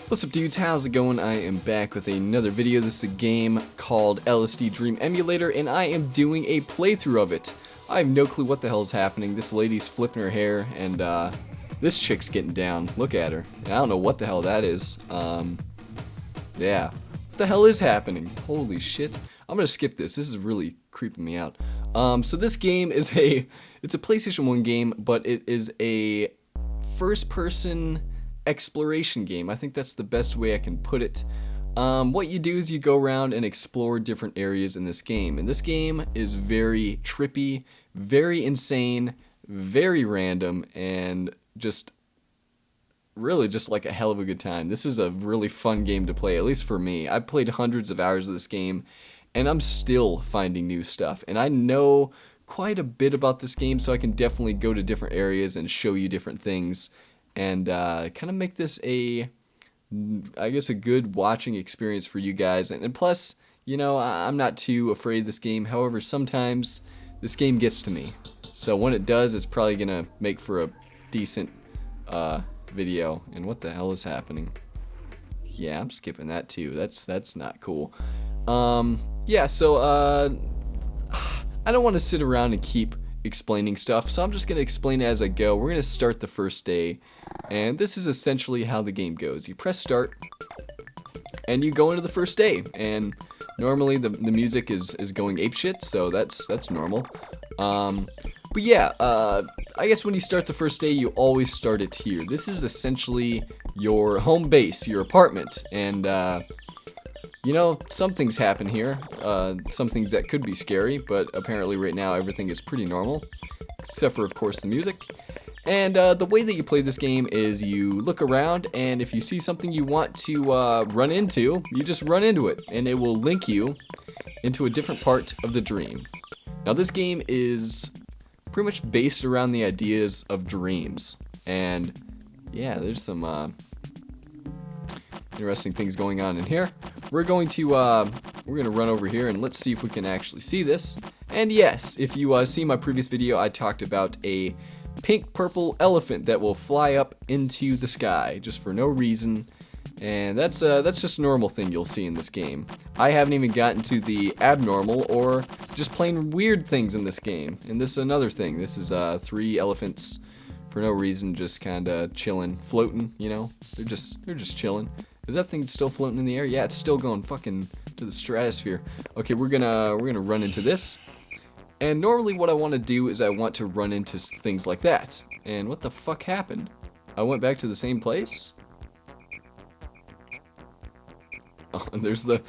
What's up, dudes? How's it going? I am back with another video. This is a game called LSD Dream Emulator, and I am doing a playthrough of it. I have no clue what the hell is happening. This lady's flipping her hair, and this chick's getting down. Look at her. And I don't know what the hell that is. Yeah. What the hell is happening? Holy shit. I'm gonna skip this. This is really creeping me out. So this game is it's a PlayStation 1 game, but it is a first-person exploration game. I think that's the best way I can put it. What you do is you go around and explore different areas in this game, and this game is very trippy, very insane, very random, and just really just like a hell of a good time. This is a really fun game to play, at least for me. I've played hundreds of hours of this game, and I'm still finding new stuff, and I know quite a bit about this game, so I can definitely go to different areas and show you different things and kind of make this I guess a good watching experience for you guys. And plus, you know, I'm not too afraid of this game. However, sometimes this game gets to me. So when it does, it's probably gonna make for a decent video. And what the hell is happening? Yeah, I'm skipping that too. That's not cool. Yeah, so I don't want to sit around and keep explaining stuff, so I'm just going to explain it as I go. We're going to start the first day, and this is essentially how the game goes. You press start, and you go into the first day, and normally the music is going apeshit, so that's normal. But yeah, I guess when you start the first day, you always start it here. This is essentially your home base, your apartment, and you know, some things happen here, some things that could be scary, but apparently right now everything is pretty normal, except for, of course, the music. And the way that you play this game is you look around, and if you see something you want to run into, you just run into it, and it will link you into a different part of the dream. Now, this game is pretty much based around the ideas of dreams, and yeah, there's some interesting things going on in here. We're gonna run over here and let's see if we can actually see this. And yes, if you see my previous video, I talked about a pink purple elephant that will fly up into the sky just for no reason, and that's just a normal thing you'll see in this game. I haven't even gotten to the abnormal or just plain weird things in this game. And this is another thing. This is 3 elephants for no reason, just kinda chilling, floating. You know, they're just chilling. Is that thing still floating in the air? Yeah, it's still going fucking to the stratosphere. Okay, we're gonna run into this. And normally what I want to do is I want to run into things like that. And what the fuck happened? I went back to the same place? Oh, and there's the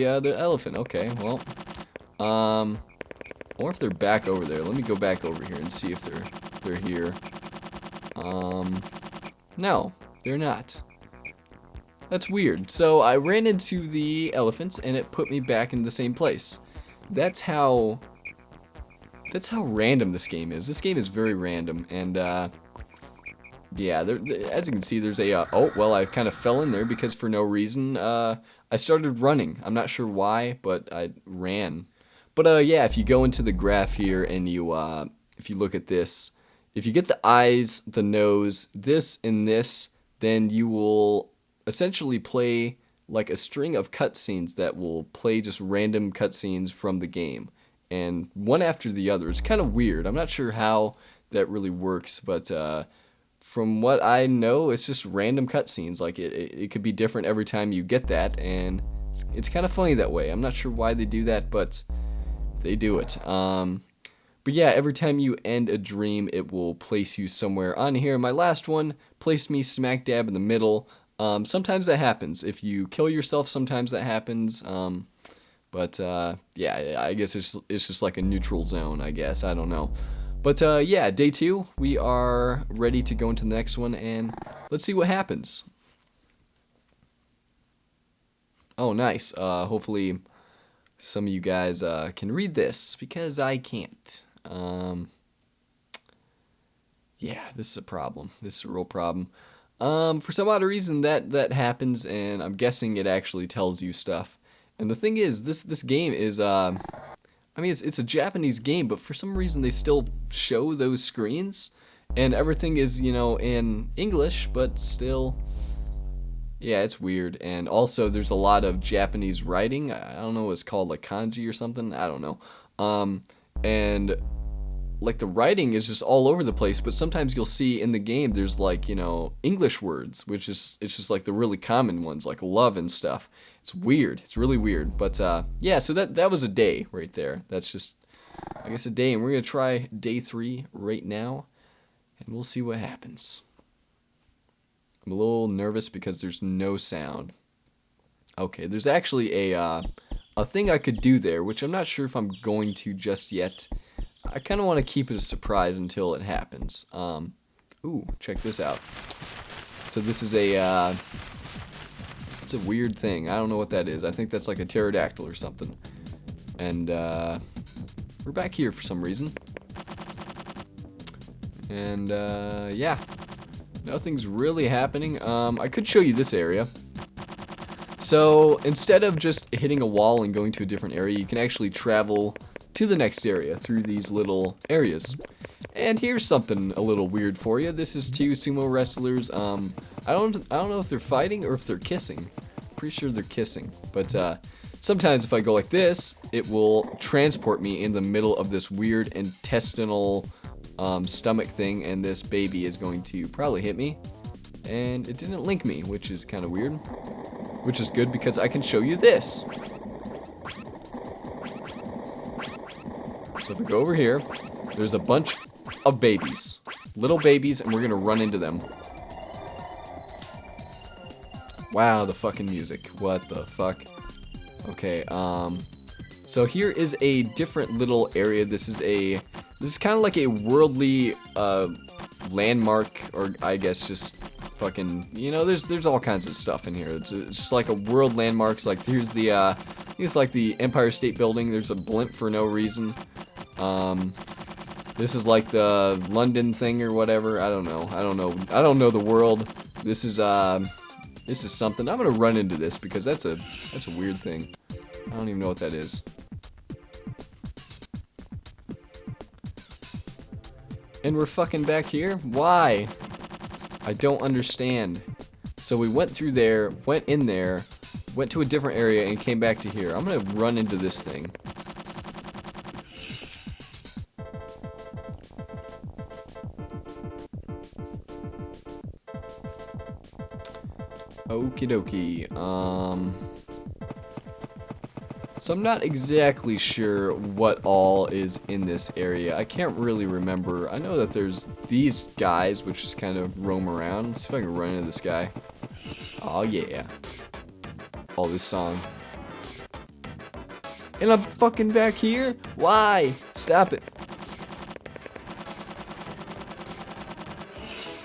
elephant. Okay, well, or if they're back over there. Let me go back over here and see if they're here. No, they're not. That's weird. So I ran into the elephants and it put me back in the same place. That's how random this game is. This game is very random, and yeah, as you can see, there's a oh well, I kind of fell in there because for no reason I started running. I'm not sure why, but I ran. But yeah, if you go into the graph here and you if you look at this, if you get the eyes, the nose, this and this, then you will essentially play like a string of cutscenes that will play just random cutscenes from the game, and one after the other. It's kind of weird. I'm not sure how that really works, but from what I know, it's just random cutscenes. Like it could be different every time you get that, and it's kind of funny that way. I'm not sure why they do that, but they do it. But yeah, every time you end a dream, it will place you somewhere on here. My last one placed me smack dab in the middle. Sometimes that happens. If you kill yourself, sometimes that happens. But yeah, I guess it's just like a neutral zone, I guess. I don't know. But yeah, day 2, we are ready to go into the next one, and let's see what happens. Oh, nice. Hopefully some of you guys can read this, because I can't. Yeah, this is a problem. This is a real problem. For some odd reason that happens, and I'm guessing it actually tells you stuff. And the thing is, this game is I mean, it's a Japanese game, but for some reason they still show those screens, and everything is, you know, in English, but still Yeah, it's weird. And also, there's a lot of Japanese writing. I don't know what it's called, like kanji or something. I don't know. And like the writing is just all over the place, but sometimes you'll see in the game there's like, you know, English words, which is it's just like the really common ones like love and stuff. It's weird. It's really weird. But yeah, so that was a day right there. That's just I guess a day, and we're going to try day 3 right now and we'll see what happens. I'm a little nervous because there's no sound. Okay, there's actually a thing I could do there, which I'm not sure if I'm going to just yet. I kind of want to keep it a surprise until it happens. Ooh, check this out. So this is it's a weird thing. I don't know what that is. I think that's like a pterodactyl or something. And we're back here for some reason. And yeah, nothing's really happening. I could show you this area. So instead of just hitting a wall and going to a different area, you can actually travel to the next area through these little areas. And here's something a little weird for you. This is 2 sumo wrestlers. I don't know if they're fighting or if they're kissing. Pretty sure they're kissing. But sometimes if I go like this, it will transport me in the middle of this weird intestinal stomach thing, and this baby is going to probably hit me. And it didn't link me, which is kind of weird. Which is good because I can show you this. So if we go over here, there's a bunch of babies. Little babies, and we're gonna run into them. Wow, the fucking music. What the fuck? Okay, so here is a different little area. This is kind of like a worldly landmark, or I guess just fucking, you know, there's all kinds of stuff in here. It's just like a world landmarks. Like here's the I think it's like the Empire State Building. There's a blimp for no reason. This is like the London thing or whatever. I don't know the world. This is something. I'm gonna run into this because that's a weird thing. I don't even know what that is. And we're fucking back here? Why? I don't understand. So we went through there, went in there, went to a different area, and came back to here. I'm gonna run into this thing. Okie dokie. So I'm not exactly sure what all is in this area. I can't really remember. I know that there's these guys, which just kind of roam around. Let's see if I can run into this guy. Oh yeah. All this song. And I'm fucking back here? Why? Stop it.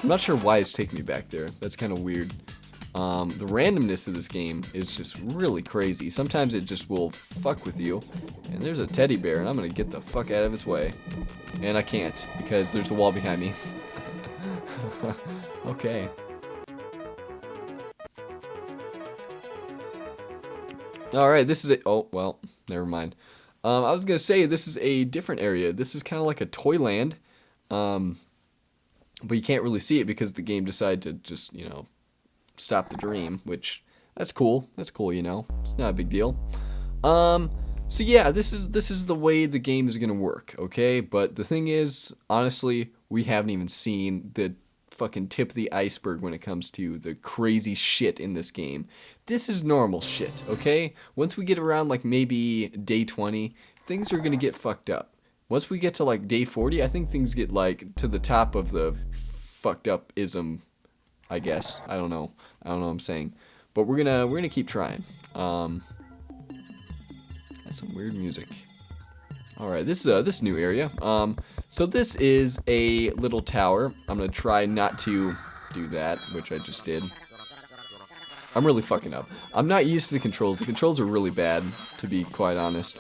I'm not sure why it's taking me back there. That's kind of weird. The randomness of this game is just really crazy. Sometimes it just will fuck with you. And there's a teddy bear, and I'm gonna get the fuck out of its way. And I can't, because there's a wall behind me. Okay. Alright, this is it. Oh, well, never mind. I was gonna say, this is a different area. This is kind of like a Toyland. But you can't really see it because the game decided to just, you know, stop the dream, which that's cool. That's cool, you know. It's not a big deal. So yeah, this is the way the game is gonna work, okay? But the thing is, honestly, we haven't even seen the fucking tip of the iceberg when it comes to the crazy shit in this game. This is normal shit, okay? Once we get around like maybe day 20, things are gonna get fucked up. Once we get to like day 40, I think things get like to the top of the fucked up ism, I guess. I don't know what I'm saying. But we're gonna keep trying. That's some weird music. Alright, this new area. So this is a little tower. I'm gonna try not to do that, which I just did. I'm really fucking up. I'm not used to the controls. The controls are really bad, to be quite honest.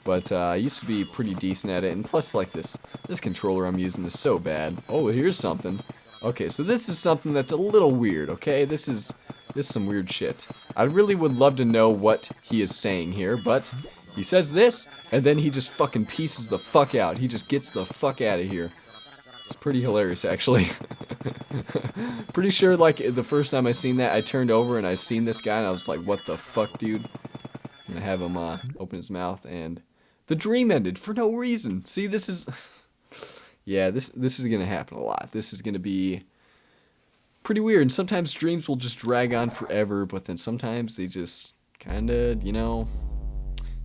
But I used to be pretty decent at it, and plus, like, this controller I'm using is so bad. Oh, here's something. Okay, so this is something that's a little weird, okay? This is some weird shit. I really would love to know what he is saying here, but he says this, and then he just fucking pieces the fuck out. He just gets the fuck out of here. It's pretty hilarious, actually. Pretty sure, like, the first time I seen that, I turned over and I seen this guy and I was like, what the fuck, dude? I'm gonna have him open his mouth, and the dream ended for no reason. See, this is... yeah, this is gonna happen a lot. This is gonna be pretty weird. And sometimes dreams will just drag on forever, but then sometimes they just kinda, you know...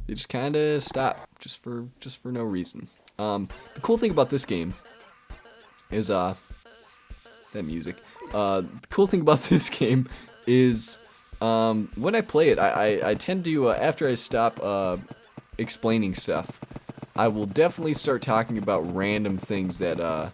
they just kinda stop, just for no reason. The cool thing about this game is, that music. The cool thing about this game is, when I play it, I tend to, after I stop, explaining stuff, I will definitely start talking about random things that,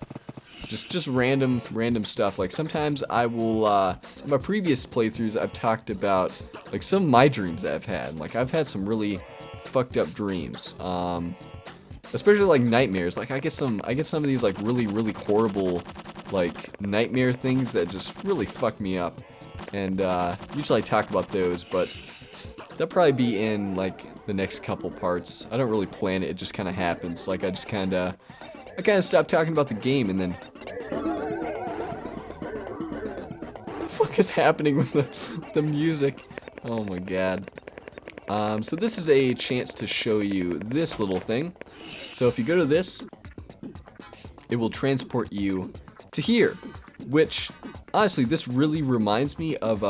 just random stuff. Like, sometimes I will, in my previous playthroughs, I've talked about, like, some of my dreams that I've had. Like, I've had some really fucked up dreams, especially, like, nightmares. Like, I get some of these, like, really horrible, like, nightmare things that just really fuck me up, and usually I talk about those, but they'll probably be in, like, the next couple parts. I don't really plan it, it just kind of happens. Like, I kind of stop talking about the game, and then what the fuck is happening with the music? Oh my god. So this is a chance to show you this little thing. So if you go to this, it will transport you to here, which, honestly, this really reminds me of,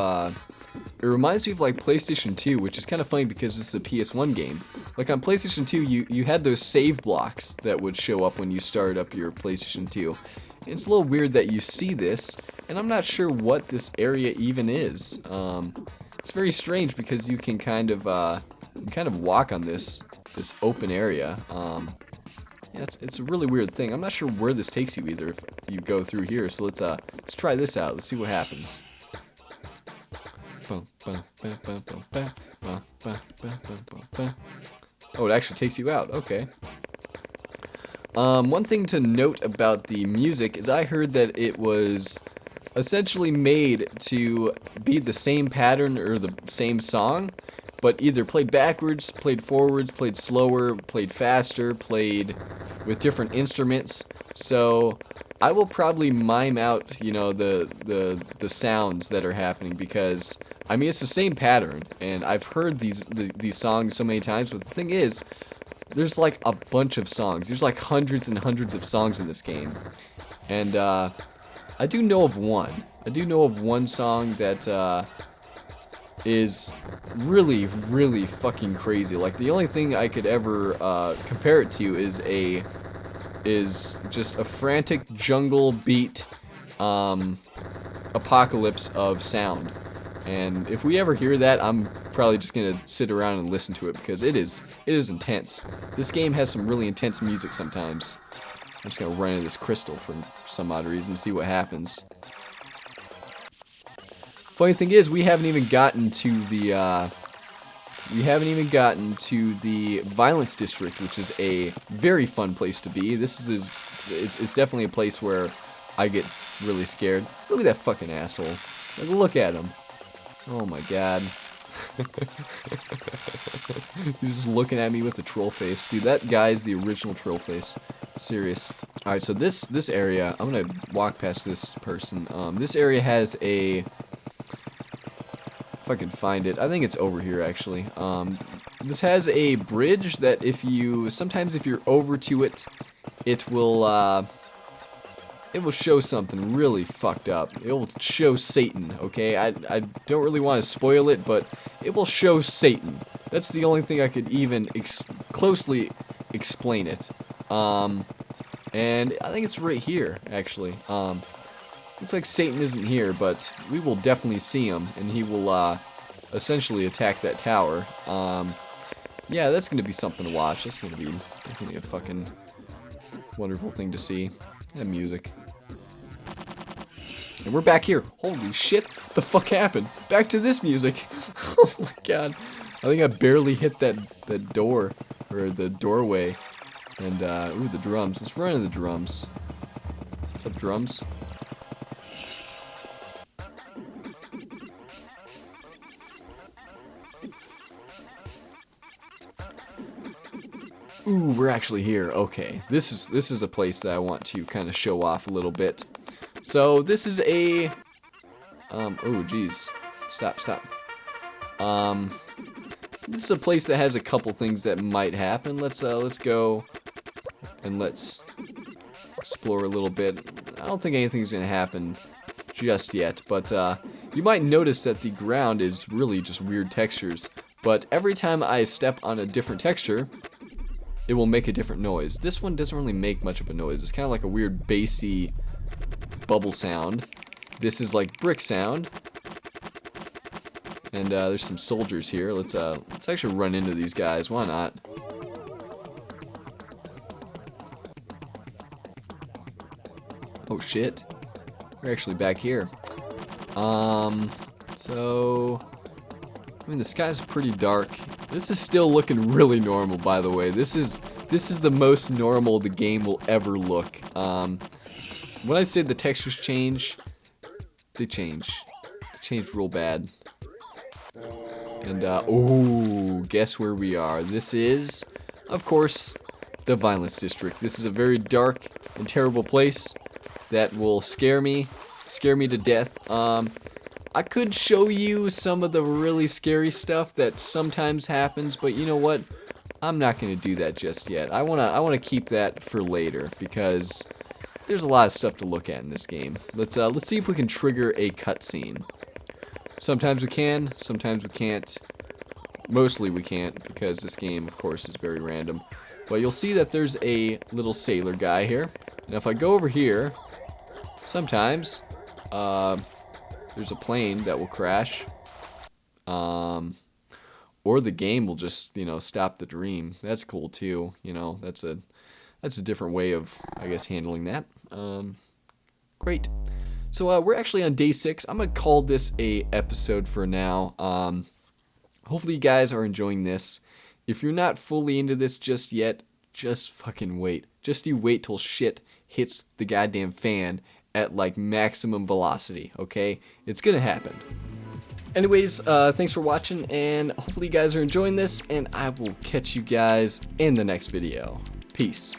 it reminds me of, like, PlayStation 2, which is kind of funny because this is a PS1 game. Like, on PlayStation 2, you had those save blocks that would show up when you started up your PlayStation 2. And it's a little weird that you see this, and I'm not sure what this area even is. It's very strange because you can kind of walk on this open area. Yeah, it's a really weird thing. I'm not sure where this takes you either if you go through here. So let's try this out. Let's see what happens. Oh, it actually takes you out. Okay. One thing to note about the music is I heard that it was essentially made to be the same pattern or the same song, but either played backwards, played forwards, played slower, played faster, played with different instruments. So I will probably mime out, you know, the sounds that are happening, because I mean, it's the same pattern, and I've heard these songs so many times. But the thing is, there's like a bunch of songs. There's like hundreds and hundreds of songs in this game, and I do know of one. I do know of one song that is really fucking crazy. Like, the only thing I could ever compare it to is just a frantic jungle beat apocalypse of sound. And if we ever hear that, I'm probably just gonna sit around and listen to it, because it is intense. This game has some really intense music sometimes. I'm just gonna run into this crystal for some odd reason and see what happens. Funny thing is, we haven't even gotten to the violence district, which is a very fun place to be. It's definitely a place where I get really scared. Look at that fucking asshole. Like, look at him. Oh my god. He's just looking at me with a troll face. Dude, that guy's the original troll face. Serious. Alright, so this area, I'm gonna walk past this person. This area has a... if I can find it. I think it's over here, actually. This has a bridge that sometimes if you're over to it, it will show something really fucked up. It will show Satan, okay? I don't really want to spoil it, but it will show Satan. That's the only thing I could even closely explain it. And I think it's right here, actually. Looks like Satan isn't here, but we will definitely see him, and he will essentially attack that tower. Yeah, that's gonna be something to watch. That's gonna be definitely a fucking wonderful thing to see. And music. And we're back here. Holy shit, what the fuck happened? Back to this music. Oh my god. I think I barely hit that door, or the doorway. And, ooh, the drums. Let's run into the drums. What's up, drums? Ooh, we're actually here. Okay, this is a place that I want to kind of show off a little bit. So this is a oh geez, stop. This is a place that has a couple things that might happen. Let's go and let's explore a little bit. I don't think anything's gonna happen just yet, but you might notice that the ground is really just weird textures. But every time I step on a different texture, it will make a different noise. This one doesn't really make much of a noise. It's kind of like a weird bassy bubble sound. This is like brick sound. And there's some soldiers here. Let's actually run into these guys. Why not? Oh shit. We're actually back here. So I mean, the sky's pretty dark. This is still looking really normal, by the way. This is the most normal the game will ever look. When I say the textures change, they change. They change real bad. And oh, guess where we are? This is, of course, the Violence District. This is a very dark and terrible place that will scare me to death. I could show you some of the really scary stuff that sometimes happens, but you know what? I'm not going to do that just yet. I wanna keep that for later because there's a lot of stuff to look at in this game. Let's see if we can trigger a cutscene. Sometimes we can, sometimes we can't. Mostly we can't because this game, of course, is very random. But you'll see that there's a little sailor guy here. Now if I go over here, sometimes there's a plane that will crash, or the game will just, you know, stop the dream. That's cool too. You know, that's a different way of, I guess, handling that. Great. So we're actually on day 6. I'm gonna call this a episode for now. Hopefully you guys are enjoying this. If you're not fully into this just yet, just fucking wait. Just you wait till shit hits the goddamn fan at like maximum velocity, okay? It's gonna happen. Anyways, thanks for watching, and hopefully you guys are enjoying this, and I will catch you guys in the next video. Peace.